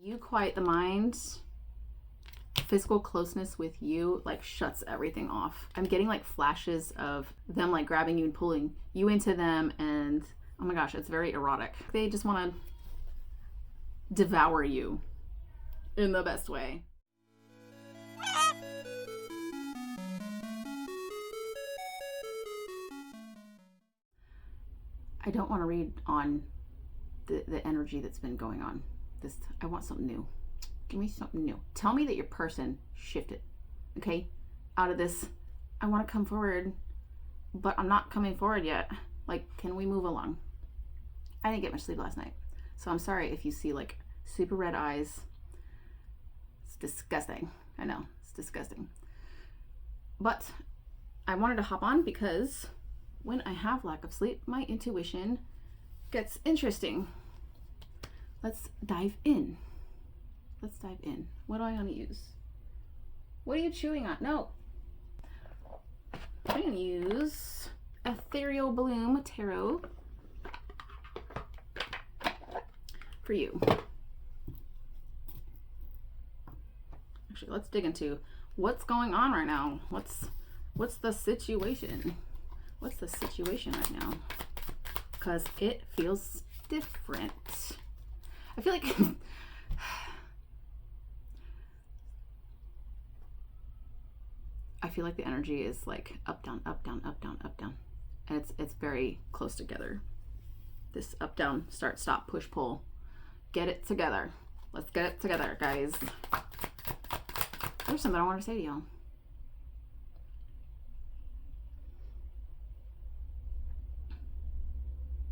You quiet the mind. Physical closeness with you like shuts everything off. I'm getting like flashes of them like grabbing you and pulling you into them, and oh my gosh, it's very erotic. They just want to devour you in the best way. I don't want to read on the energy that's been going on. I want something new. Give me something new. Tell me that your person shifted, okay? Out of this, I want to come forward, but I'm not coming forward yet. Like, can we move along? I didn't get much sleep last night, so I'm sorry if you see like super red eyes. It's disgusting. I know, it's disgusting. But I wanted to hop on because when I have lack of sleep, my intuition gets interesting. Let's dive in. Let's dive in. What do I want to use? What are you chewing on? No. I'm going to use Ethereal Bloom Tarot for you. Actually, let's dig into what's going on right now. What's the situation? What's the situation right now? Because it feels different. I feel like I feel like the energy is like up, down, up, down, up, down, up, down. And it's very close together. This up, down, start, stop, push, pull. Get it together. Let's get it together, guys. There's something I want to say to y'all.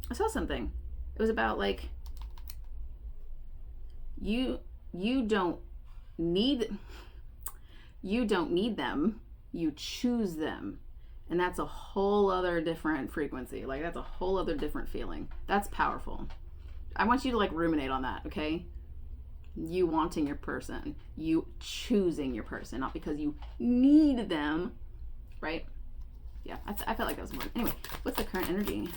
I saw something. It was about like you don't need them, you choose them. And that's a whole other different frequency. Like that's a whole other different feeling. That's powerful. I want you to like ruminate on that, okay? You wanting your person, you choosing your person, not because you need them, right? Yeah, I felt like that was more. Anyway, what's the current energy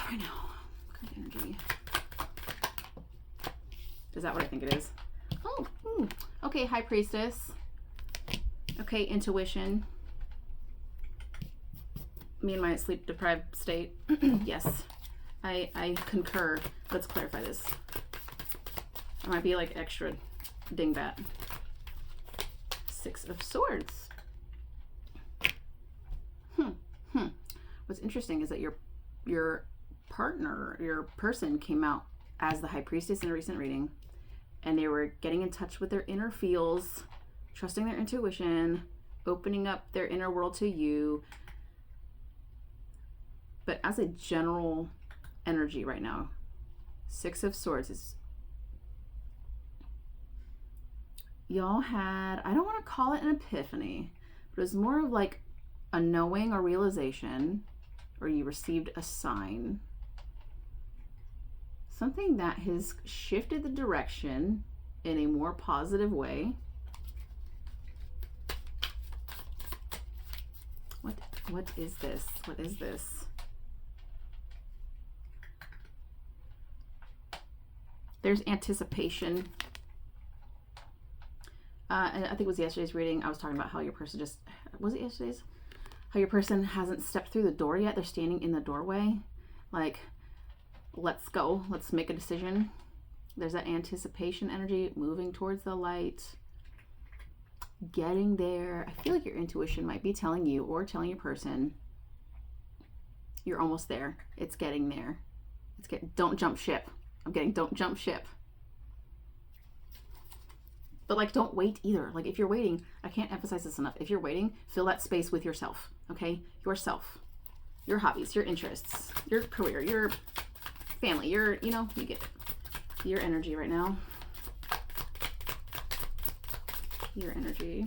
right now? Current energy. Is that what I think it is? Oh, okay, High Priestess. Okay, intuition. Me and my sleep deprived state. Yes, I concur. Let's clarify this. I might be like extra dingbat. Six of Swords. What's interesting is that your partner, your person came out as the High Priestess in a recent reading, and they were getting in touch with their inner feels, trusting their intuition, opening up their inner world to you. But as a general energy right now, Six of Swords is, y'all had, I don't want to call it an epiphany, but it was more of like a knowing or realization, or you received a sign. Something that has shifted the direction in a more positive way. What is this? What is this? There's anticipation. And I think it was yesterday's reading. I was talking about how your person just, was it yesterday's? How your person hasn't stepped through the door yet. They're standing in the doorway. Like, let's go. Let's make a decision. There's that anticipation energy, moving towards the light. Getting there. I feel like your intuition might be telling you or telling your person, you're almost there. It's getting there. Don't jump ship. I'm getting don't jump ship. But like, don't wait either. Like if you're waiting, I can't emphasize this enough. If you're waiting, fill that space with yourself, okay? Yourself, your hobbies, your interests, your career, your family, you get it. Your energy right now. Your energy.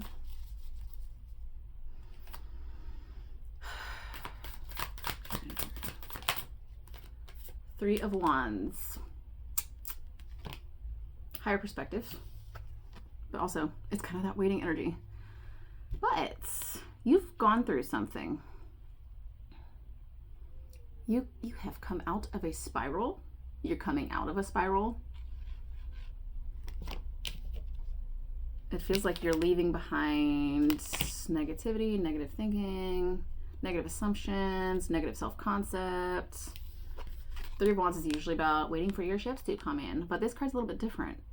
Three of Wands. Higher perspective. But also, it's kind of that waiting energy. But you've gone through something. You have come out of a spiral. You're coming out of a spiral. It feels like you're leaving behind negativity, negative thinking, negative assumptions, negative self-concept. Three of Wands is usually about waiting for your shifts to come in, but this card's a little bit different.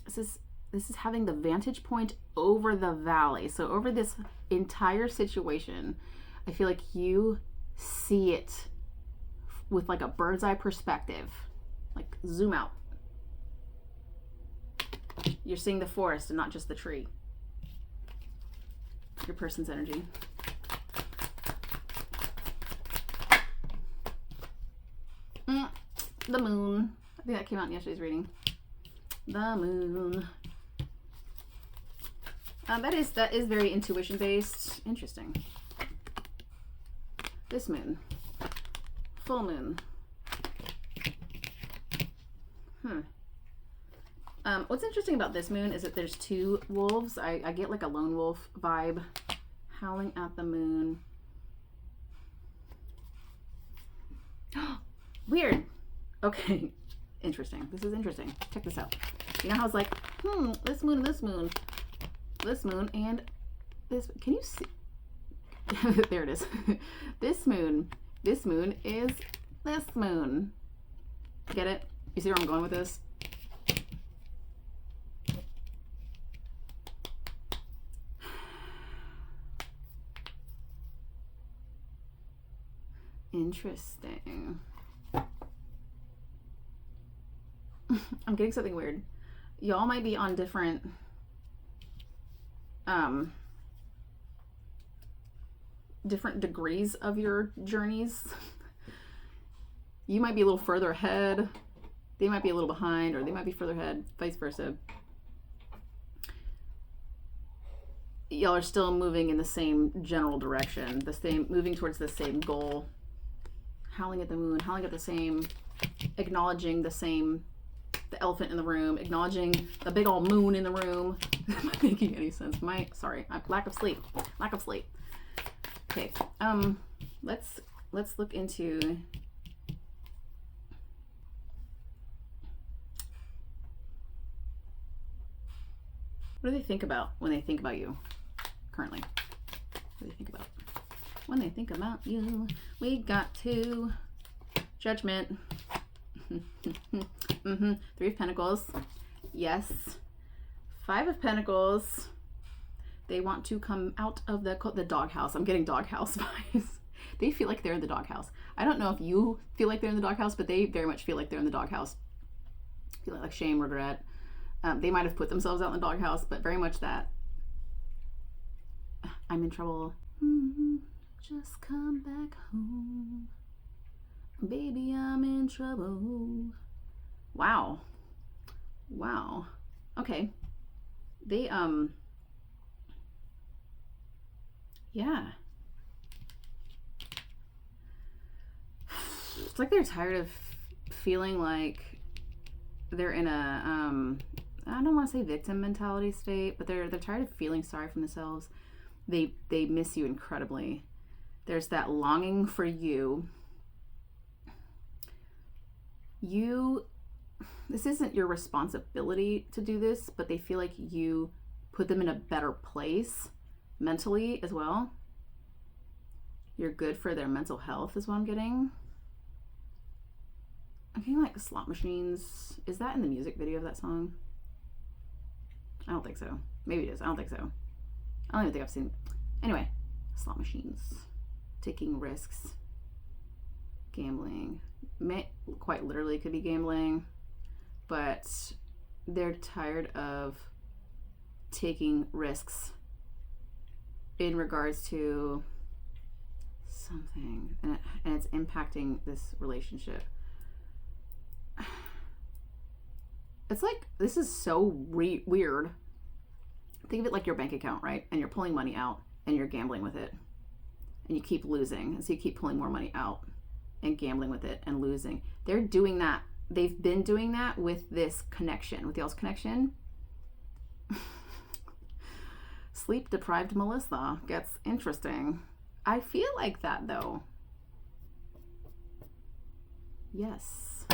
This is having the vantage point over the valley. So over this entire situation, I feel like you see it with like a bird's eye perspective, like zoom out. You're seeing the forest and not just the tree. Your person's energy. The moon. I think that came out in yesterday's reading. The moon. That is very intuition based. Interesting. This moon. Full moon. What's interesting about this moon is that there's two wolves. I get like a lone wolf vibe. Howling at the moon. Weird. Okay. Interesting. This is interesting. Check this out. You know how it's like, this moon, this moon, this moon, and this. Can you see? There it is. This moon is this moon. Get it? You see where I'm going with this? Interesting. I'm getting something weird. Y'all might be on different different degrees of your journeys. You might be a little further ahead. They might be a little behind, or they might be further ahead, vice versa. Y'all are still moving in the same general direction, moving towards the same goal. Howling at the moon, howling at the same, acknowledging the elephant in the room, acknowledging the big old moon in the room. Not making any sense. Sorry, lack of sleep. Okay, let's look into what do they think about when they think about you currently? What do they think about when they think about you? We got to Judgment. Three of Pentacles. Yes. Five of Pentacles. They want to come out of the doghouse. I'm getting doghouse vibes. They feel like they're in the doghouse. I don't know if you feel like they're in the doghouse, but they very much feel like they're in the doghouse. Feel like shame, regret. They might have put themselves out in the doghouse, but very much that. I'm in trouble. Just come back home. Baby, I'm in trouble. Wow. Okay. They, yeah. It's like they're tired of feeling like they're in a, I don't want to say victim mentality state, but they're tired of feeling sorry for themselves. They miss you incredibly. There's that longing for you. This isn't your responsibility to do this, but they feel like you put them in a better place mentally as well. You're good for their mental health is what I'm getting. I'm getting like slot machines. Is that in the music video of that song? I don't think so. Maybe it is. I don't think so. I don't even think I've seen. Anyway, slot machines. Taking risks. Gambling. Quite literally could be gambling. But they're tired of taking risks in regards to something. And it's impacting this relationship. It's like, this is so weird. Think of it like your bank account, right? And you're pulling money out and you're gambling with it. And you keep losing. And so you keep pulling more money out and gambling with it and losing. They're doing that. They've been doing that with this connection, with y'all's connection. Sleep deprived Melissa gets interesting. I feel like that though. Yes.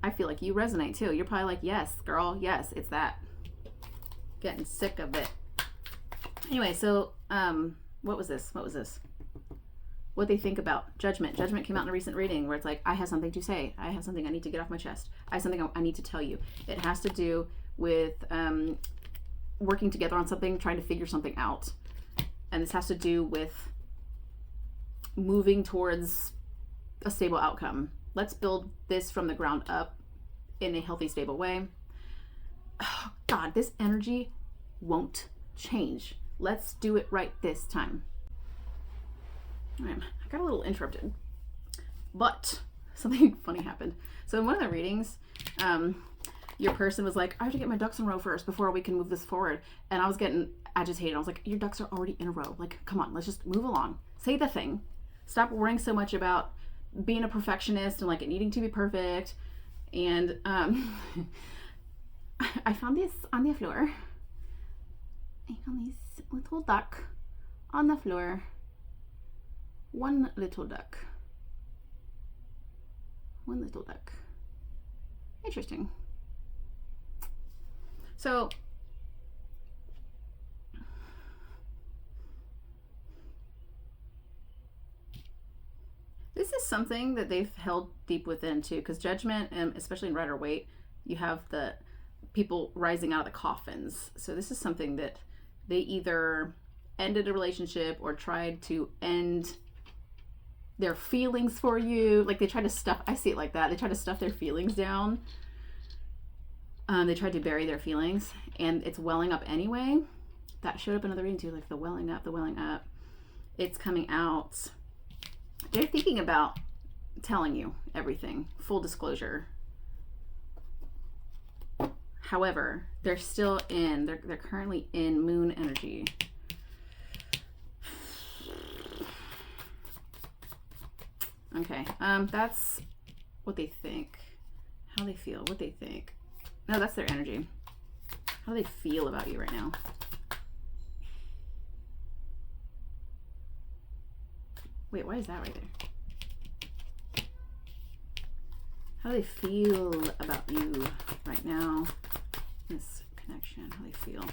I feel like you resonate too. You're probably like, yes, girl, yes, it's that. Getting sick of it. Anyway, so what was this? What they think about judgment. Judgment came out in a recent reading where it's like, I have something to say. I have something I need to get off my chest. I have something I need to tell you. It has to do with working together on something, trying to figure something out. And this has to do with moving towards a stable outcome. Let's build this from the ground up in a healthy, stable way. Oh, God, this energy won't change. Let's do it right this time. I got a little interrupted, but something funny happened. So in one of the readings, your person was like, I have to get my ducks in a row first before we can move this forward. And I was getting agitated. I was like, your ducks are already in a row. Like, come on, let's just move along. Say the thing. Stop worrying so much about being a perfectionist and like it needing to be perfect. And I found this on the floor. I found this little duck on the floor. One little duck. Interesting. So this is something that they've held deep within too, because judgment, and especially in Rider-Waite, you have the people rising out of the coffins. So this is something that they either ended a relationship or tried to end their feelings for you. Like they try to stuff, I see it like that. They try to stuff their feelings down. They tried to bury their feelings and it's welling up anyway. That showed up in another reading too, like the welling up. It's coming out. They're thinking about telling you everything, full disclosure. However, they're still in, they're currently in moon energy. Okay, that's what they think. How they feel, what they think. No, that's their energy. How do they feel about you right now? Wait, why is that right there? How do they feel about you right now? This connection, how they feel.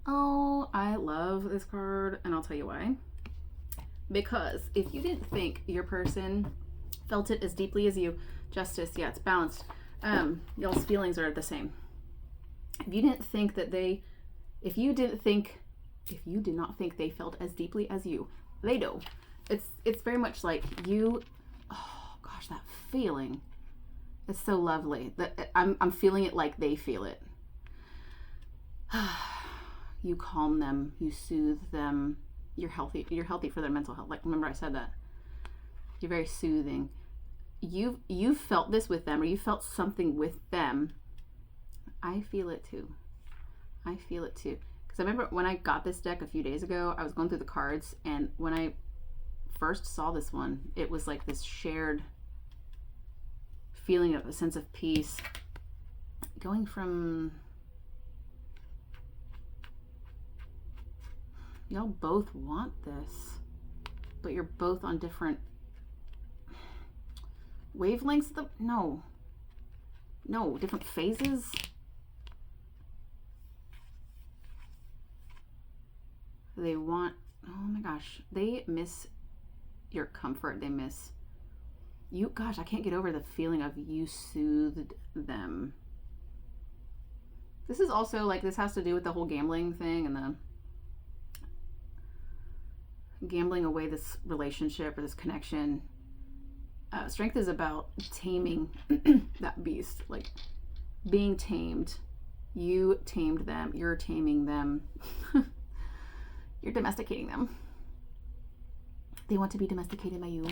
Oh, I love this card, and I'll tell you why. Because if you didn't think your person felt it as deeply as you, justice, yeah, it's balanced. Y'all's feelings are the same. If you didn't think that they, if you did not think they felt as deeply as you, they do. It's very much like you. Oh gosh, that feeling. It's so lovely. That I'm feeling it like they feel it. You calm them, you soothe them. You're healthy for their mental health. Like, remember I said that. You're very soothing. You've felt this with them, or you felt something with them. I feel it too. Because I remember when I got this deck a few days ago, I was going through the cards, and when I first saw this one, it was like this shared feeling of a sense of peace. Going from, y'all both want this, but you're both on different wavelengths. No, different phases. They want, oh my gosh, they miss your comfort. They miss you. Gosh, I can't get over the feeling of you soothed them. This is also like, this has to do with the whole gambling thing and the gambling away this relationship or this connection. Strength is about taming that beast, like being tamed. You tamed them. You're taming them. You're domesticating them. They want to be domesticated by you.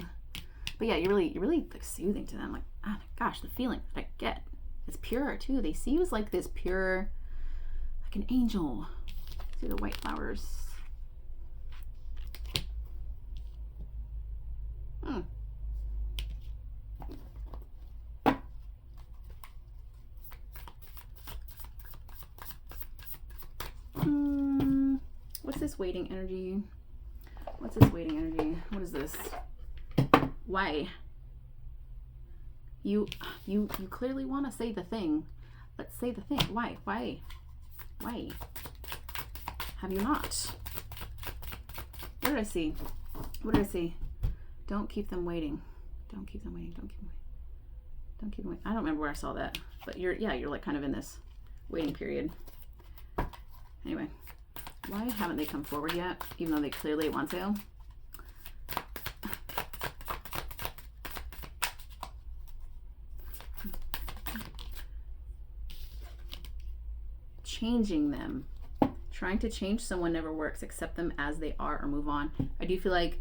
But yeah, you're really like soothing to them. Like, oh my gosh, the feeling that I get. It's pure too. They see you as like this pure, like an angel. See the white flowers. What's this waiting energy? What is this? Why? You clearly want to say the thing. Let's say the thing. Why have you not? What did I see? What did I see? Don't keep them waiting. Don't keep them waiting. Don't keep them waiting. Don't keep them waiting. I don't remember where I saw that, but you're like kind of in this waiting period. Anyway, why haven't they come forward yet, even though they clearly want to? Changing them. Trying to change someone never works. Accept them as they are or move on. I do feel like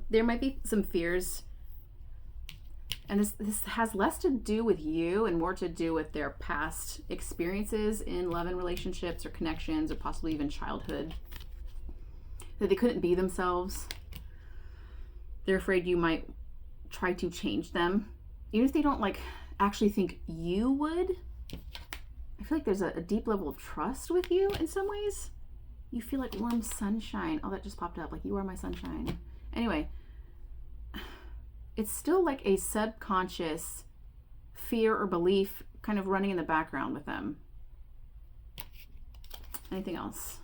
there might be some fears, and this has less to do with you and more to do with their past experiences in love and relationships or connections or possibly even childhood, that they couldn't be themselves. They're afraid you might try to change them, even if they don't like actually think you would. I feel like there's a deep level of trust with you in some ways. You feel like warm sunshine. Oh, that just popped up. Like, you are my sunshine. Anyway, it's still like a subconscious fear or belief kind of running in the background with them. Anything else?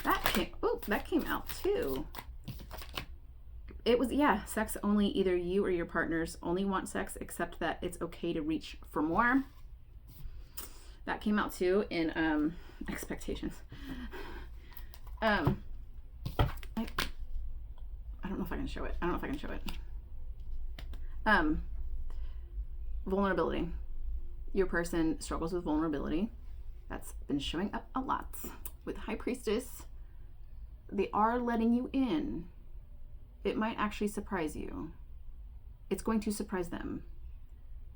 That came out too. It was, yeah, sex only. Either you or your partners only want sex, except that it's okay to reach for more. That came out too in expectations. I don't know if I can show it. Vulnerability. Your person struggles with vulnerability. That's been showing up a lot with High Priestess. They are letting you in. It might actually surprise you. It's going to surprise them.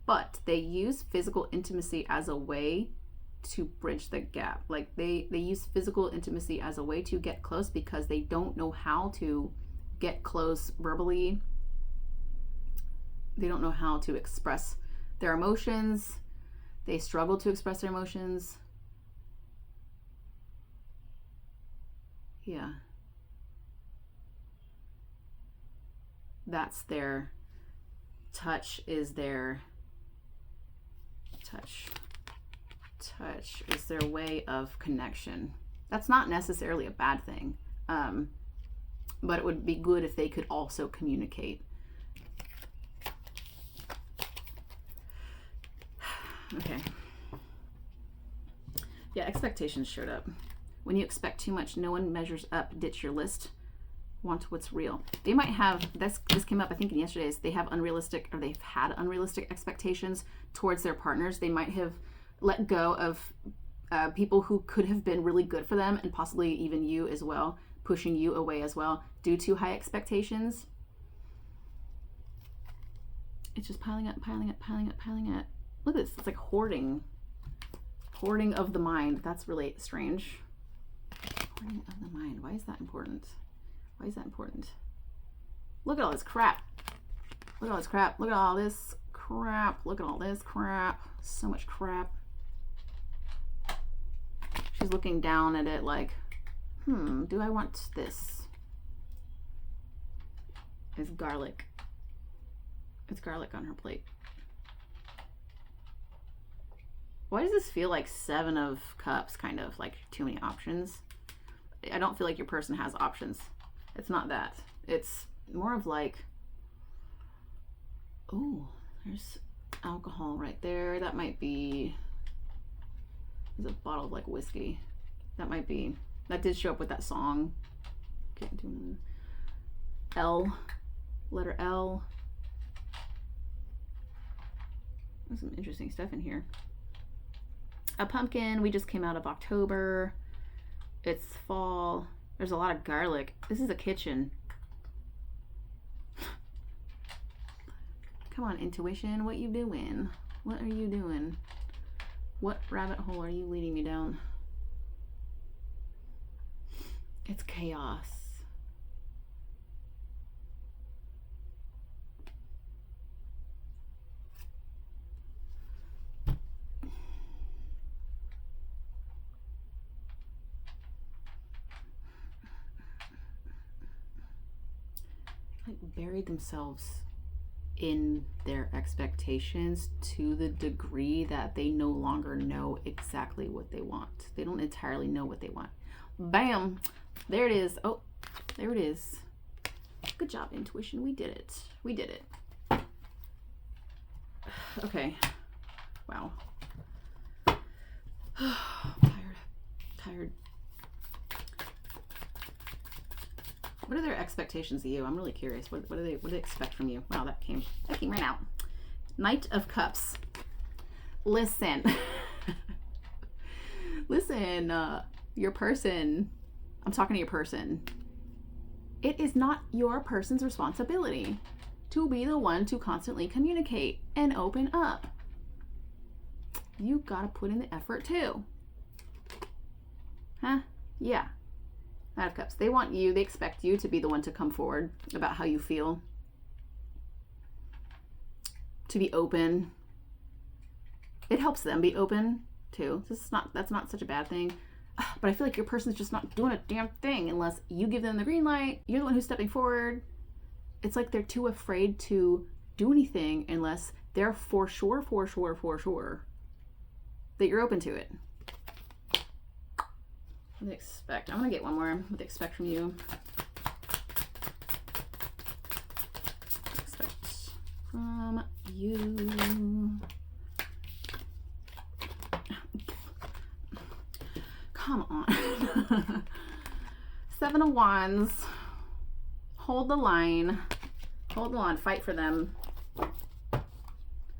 But they use physical intimacy as a way to bridge the gap. Like they use physical intimacy as a way to get close because they don't know how to get close verbally. They don't know how to express their emotions. They struggle to express their emotions. Yeah. That's their touch is their touch is their way of connection. That's not necessarily a bad thing, but it would be good if they could also communicate. Okay. Yeah, expectations showed up. When you expect too much, no one measures up. Ditch your list. Want what's real. They might have, this came up I think in yesterday's, they've had unrealistic expectations towards their partners. They might have let go of people who could have been really good for them, and possibly even you as well, pushing you away as well due to high expectations. It's just piling up. Look at this. It's like hoarding of the mind. That's really strange. Hoarding of the mind. Why is that important? Look at all this crap. Look at all this crap. So much crap. She's looking down at it like, do I want this? It's garlic. It's garlic on her plate. Why does this feel like 7 of Cups, kind of like too many options? I don't feel like your person has options. It's not that. It's more of like, oh, there's alcohol right there. That might be, there's a bottle of like whiskey. That might be, that did show up with that song. L, letter L. There's some interesting stuff in here. A pumpkin. We just came out of October. It's fall. There's a lot of garlic. This is a kitchen. Come on, intuition. What you doing? What are you doing? What rabbit hole are you leading me down? It's chaos. Like buried themselves in their expectations to the degree that they no longer know exactly what they want. They don't entirely know what they want. Bam! There it is. Oh, there it is. Good job, intuition. We did it. We did it. Okay. Wow. Tired. What are their expectations of you? I'm really curious. What do they expect from you? Wow, that came right out. Knight of Cups. Listen. Listen, your person. I'm talking to your person. It is not your person's responsibility to be the one to constantly communicate and open up. You gotta put in the effort too. Huh? Yeah. Knight of Cups. They want you, they expect you to be the one to come forward about how you feel. To be open. It helps them be open too. That's not such a bad thing. But I feel like your person's just not doing a damn thing unless you give them the green light. You're the one who's stepping forward. It's like they're too afraid to do anything unless they're for sure that you're open to it. What do they expect? I'm gonna get one more. What do they expect from you? Expect from you. Come on. Seven of Wands. Hold the line. Hold the line. Fight for them.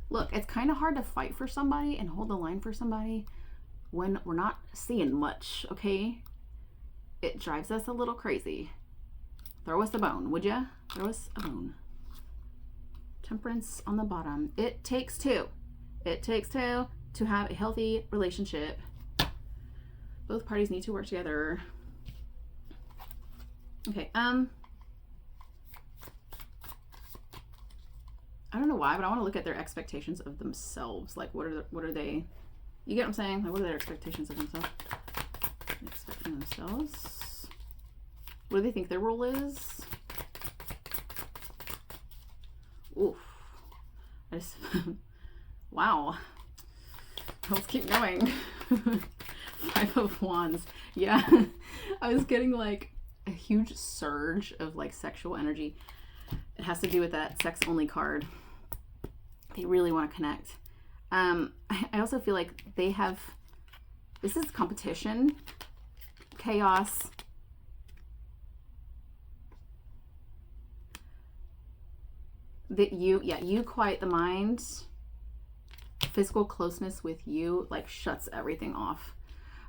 Look, it's kind of hard to fight for somebody and hold the line for somebody when we're not seeing much, okay? It drives us a little crazy. Throw us a bone, would ya? Throw us a bone. Temperance on the bottom. It takes two. It takes two to have a healthy relationship. Both parties need to work together. Okay, I don't know why, but I want to look at their expectations of themselves. Like, what are they? You get what I'm saying? Like, what are their expectations of themselves? They expect from themselves. What do they think their role is? Oof. Wow. Let's keep going. Five of Wands. Yeah. I was getting like a huge surge of like sexual energy. It has to do with that sex only card. They really want to connect. I also feel like they have, this is competition, chaos. That you quiet the mind. Physical closeness with you like shuts everything off.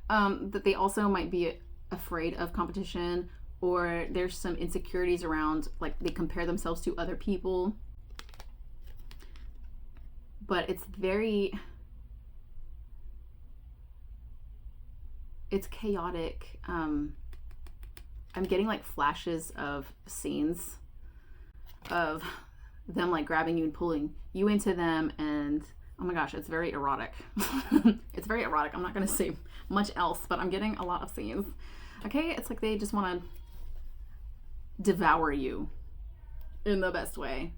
That they also might be afraid of competition, or there's some insecurities around, like they compare themselves to other people. But it's chaotic. I'm getting like flashes of scenes of them like grabbing you and pulling you into them, and oh my gosh, it's very erotic. It's very erotic. I'm not going to say much else, but I'm getting a lot of scenes. Okay, it's like they just want to devour you in the best way,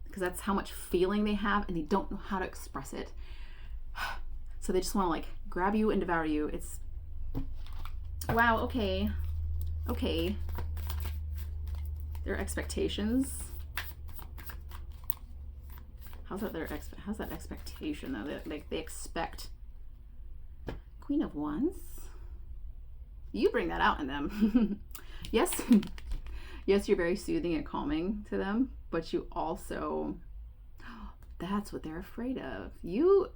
because that's how much feeling they have and they don't know how to express it. So they just want to like grab you and devour you. It's wow. Okay, their expectations. How's that expectation though? They expect. Queen of Wands. You bring that out in them. Yes, you're very soothing and calming to them, but you also, that's what they're afraid of. You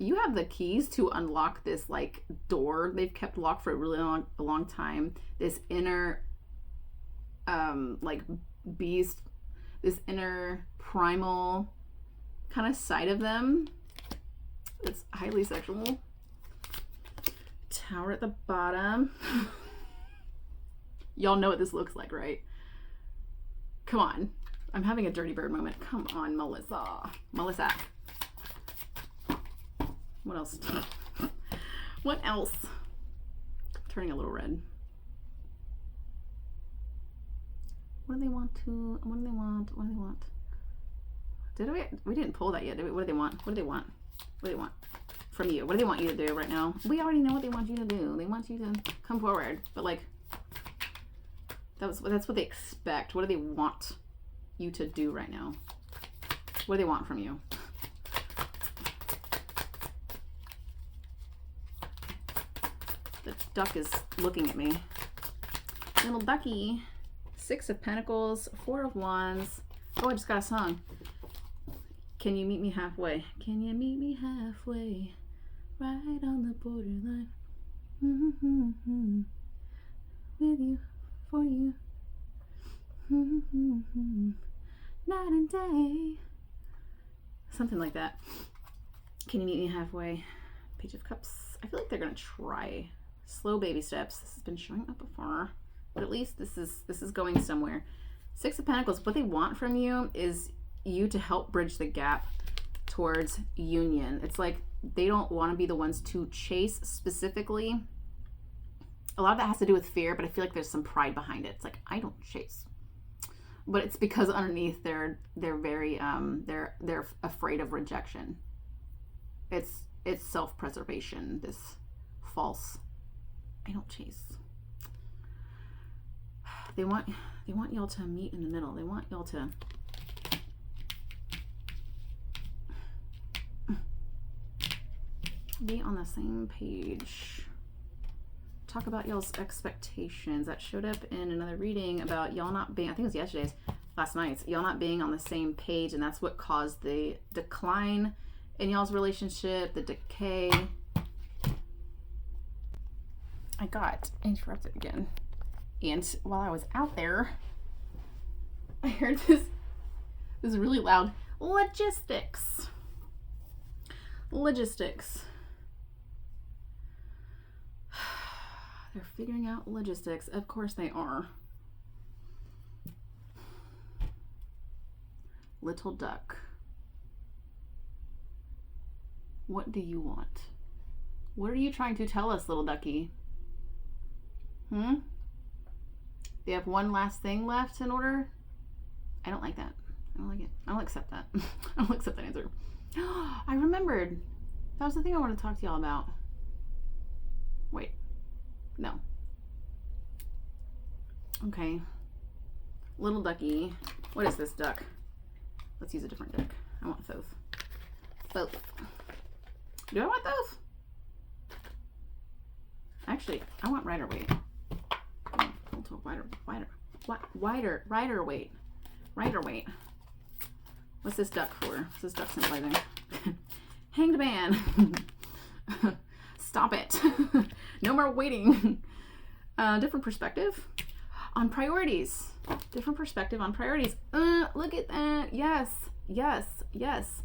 have the keys to unlock this like door they've kept locked for a really long time. This inner like beast, this inner primal kind of side of them. It's highly sexual. Tower at the bottom. Y'all know what this looks like, right? Come on. I'm having a dirty bird moment. Come on, Melissa. What else? What else? Turning a little red. What do they want? Did we? We didn't pull that yet, did we? What do they want? What do they want? What do they want from you? What do they want you to do right now? We already know what they want you to do. They want you to come forward. But like, that's what they expect. What do they want you to do right now? What do they want from you? The duck is looking at me. Little ducky. 6 of Pentacles, 4 of Wands. Oh, I just got a song. Can you meet me halfway? Can you meet me halfway? Right on the borderline. With you, for you. Night and day. Something like that. Can you meet me halfway? Page of Cups. I feel like they're gonna try. Slow baby steps. This has been showing up before, but at least this is going somewhere. 6 of Pentacles. What they want from you is you to help bridge the gap towards union. It's like they don't want to be the ones to chase specifically. A lot of that has to do with fear, but I feel like there's some pride behind it. It's like, I don't chase, but it's because underneath they're very they're afraid of rejection. It's self-preservation, this false, I don't chase. They want y'all to meet in the middle. They want y'all to be on the same page. Talk about y'all's expectations. That showed up in another reading about y'all not being, I think it was yesterday's, last night's, y'all not being on the same page, and that's what caused the decline in y'all's relationship, the decay. I got interrupted again. And while I was out there, I heard this really loud logistics. Logistics. They're figuring out logistics. Of course they are. Little duck. What do you want? What are you trying to tell us, little ducky? They have one last thing left in order? I don't like that. I don't like it. I don't accept that. I don't accept that answer. I remembered. That was the thing I wanted to talk to y'all about. Wait. No. Okay. Little ducky. What is this duck? Let's use a different duck. I want Thoth. Thoth. Do I want Thoth? Actually, I want rider weight. Rider weight. Rider weight. What's this duck for? What's this duck symbolizing? Hanged man. Stop it. No more waiting. Different perspective on priorities. Different perspective on priorities. Look at that. Yes. Yes. Yes.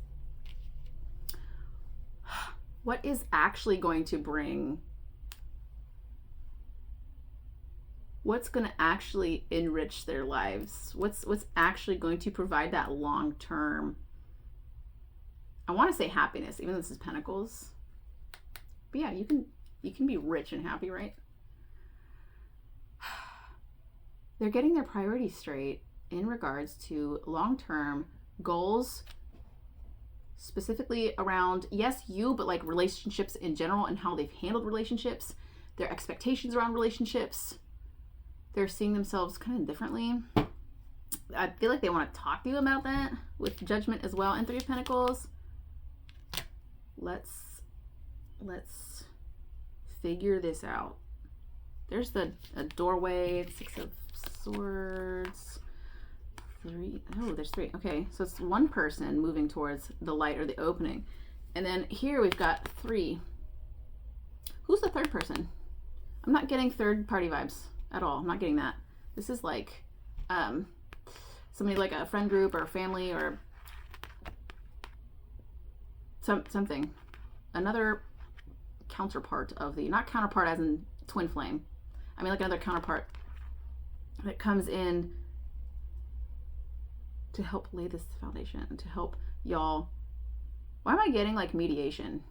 What is actually going to bring? What's going to actually enrich their lives? What's actually going to provide that long term? I want to say happiness, even though this is Pentacles. But yeah, you can be rich and happy, right? They're getting their priorities straight in regards to long-term goals, specifically around, yes, you, but like relationships in general and how they've handled relationships, their expectations around relationships. They're seeing themselves kind of differently. I feel like they want to talk to you about that with Judgment as well and 3 of Pentacles. Let's figure this out. There's a doorway, 6 of Swords, 3. Oh, there's 3. Okay, so it's one person moving towards the light or the opening. And then here we've got 3. Who's the third person? I'm not getting third party vibes at all. I'm not getting that. This is like somebody like a friend group or a family or something. Another counterpart of the, not counterpart as in twin flame. I mean like another counterpart that comes in to help lay this foundation, to help y'all. Why am I getting like mediation?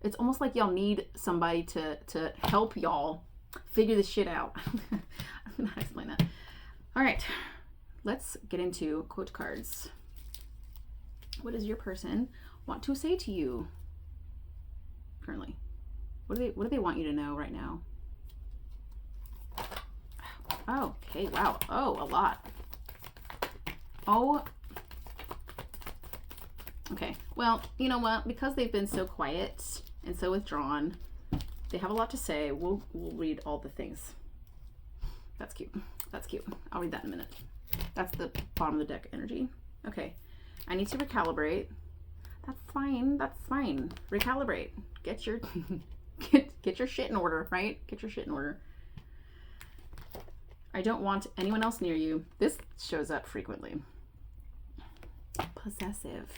It's almost like y'all need somebody to help y'all figure this shit out. I don't know how to explain that. All right, let's get into quote cards. What does your person want to say to you currently? What do they want you to know right now? Oh, okay, wow. Oh, a lot. Oh. Okay, well, you know what? Because they've been so quiet and so withdrawn, they have a lot to say. We'll read all the things. That's cute. That's cute. I'll read that in a minute. That's the bottom of the deck energy. Okay, I need to recalibrate. That's fine. That's fine. Recalibrate. Get your get your shit in order, right? Get your shit in order. I don't want anyone else near you. This shows up frequently. Possessive.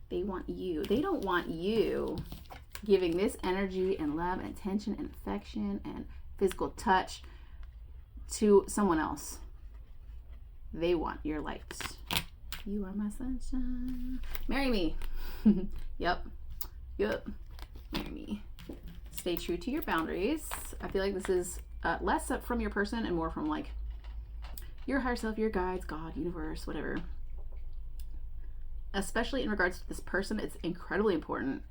They want you. They don't want you giving this energy and love and attention and affection and physical touch to someone else. They want your light. You are my sunshine. Marry me. Yep. Marry me. Stay true to your boundaries. I feel like this is less from your person and more from like your higher self, your guides, God, universe, whatever. Especially in regards to this person, it's incredibly important.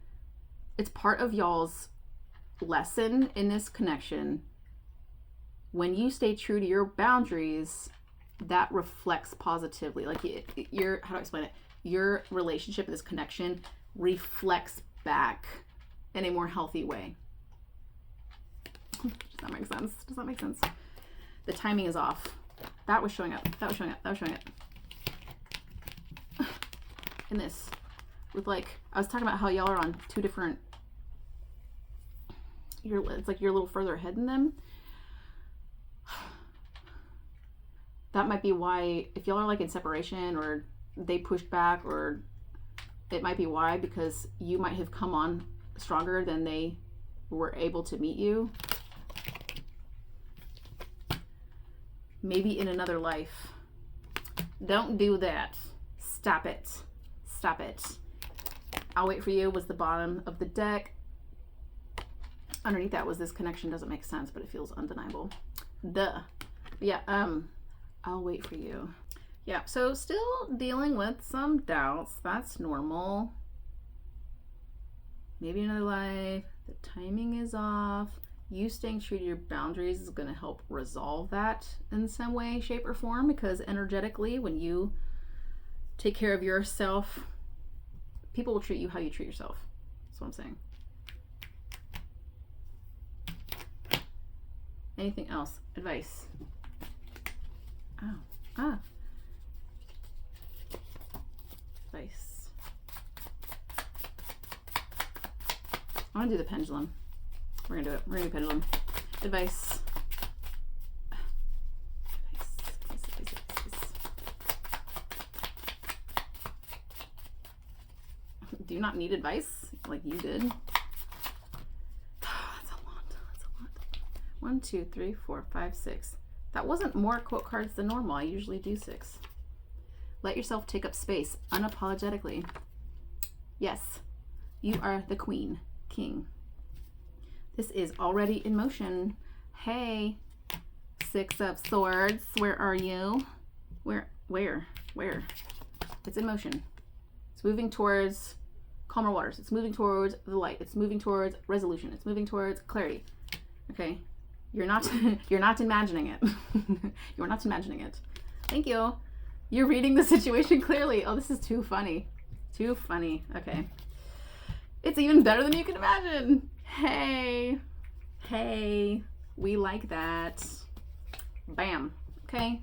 It's part of y'all's lesson in this connection. When you stay true to your boundaries, that reflects positively. Like your, how do I explain it? Your relationship, this connection reflects back in a more healthy way. Does that make sense? Does that make sense? The timing is off. That was showing up. That was showing up. That was showing up. In this, with like, I was talking about how y'all are on two different, it's like you're a little further ahead than them. That might be why, if y'all are like in separation or they pushed back, or it might be why, because you might have come on stronger than they were able to meet you. Maybe in another life. Don't do that. Stop it. Stop it. I'll wait for you was the bottom of the deck. Underneath that was this connection doesn't make sense, but it feels undeniable. Duh. Yeah, I'll wait for you. Yeah, so still dealing with some doubts. That's normal. Maybe another life. The timing is off. You staying true to your boundaries is going to help resolve that in some way, shape, or form, because energetically, when you take care of yourself, people will treat you how you treat yourself. That's what I'm saying. Anything else? Advice? Oh. Advice. I want to do the pendulum. We're going to do it. We're going to do pendulum. Advice. Do you not need advice like you did? That's a lot. That's a lot. 1, 2, 3, 4, 5, 6. That wasn't more quote cards than normal. I usually do 6. Let yourself take up space unapologetically. Yes, you are the queen, king. This is already in motion. Hey, 6 of Swords. Where are you? Where? It's in motion. It's moving towards calmer waters. It's moving towards the light. It's moving towards resolution. It's moving towards clarity. Okay, you're not imagining it. You're not imagining it. Thank you. You're reading the situation clearly. Oh, this is too funny. Too funny. Okay. It's even better than you can imagine. Hey, we like that. Bam. Okay.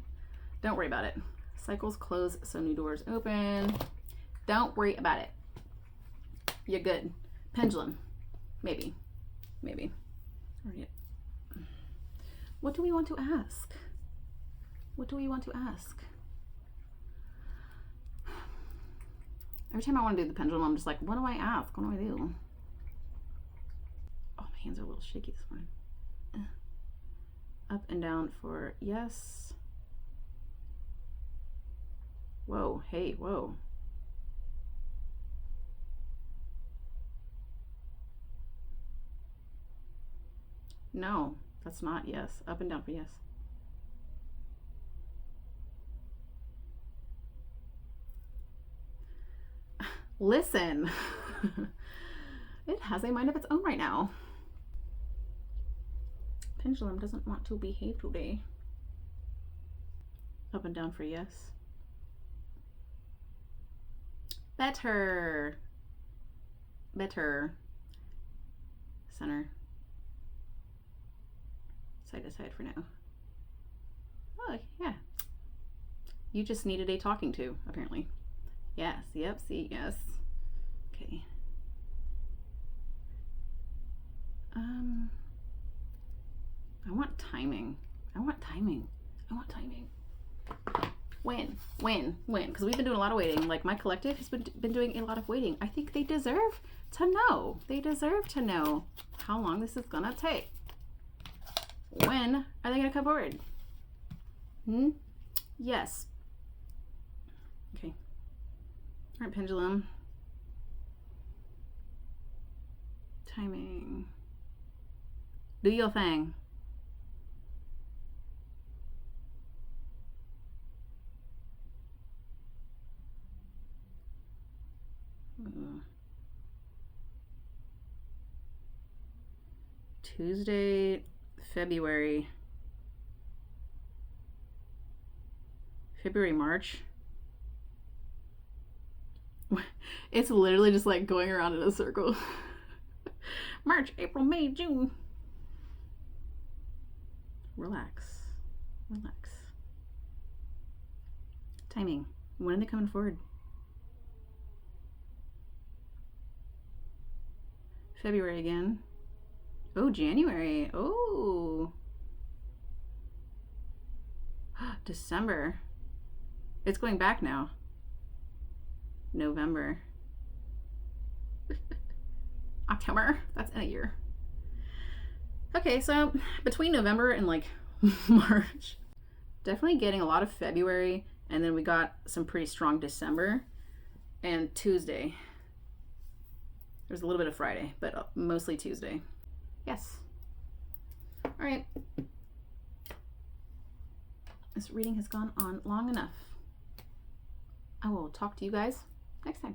Don't worry about it. Cycles close, so new doors open. Don't worry about it. You're good. Pendulum. Maybe. What do we want to ask? What do we want to ask? Every time I want to do the pendulum, I'm just like, what do I ask? What do I do? Oh, my hands are a little shaky this morning. Up and down for yes. Whoa, hey, whoa. No, that's not yes. Up and down for yes. Listen. It has a mind of its own right now. Pendulum doesn't want to behave today. Up and down for yes. Better. Better. Center. Side to side for now. Oh, yeah. You just needed a talking to, apparently. Yes, yep, see, yes. Okay. I want timing. I want timing. I want timing. When? Because we've been doing a lot of waiting. Like, my collective has been doing a lot of waiting. I think they deserve to know. They deserve to know how long this is gonna take. When are they gonna come forward? Yes. Okay. All right, pendulum. Timing. Do your thing. Tuesday, February, March. It's literally just like going around in a circle. March, April, May, June. Relax. Relax. Timing. When are they coming forward? February again. Oh, January. Oh. December. It's going back now. November. October. That's in a year. Okay, so between November and like March, definitely getting a lot of February, and then we got some pretty strong December and Tuesday. There's a little bit of Friday, but mostly Tuesday. Yes. All right. This reading has gone on long enough. I will talk to you guys next time.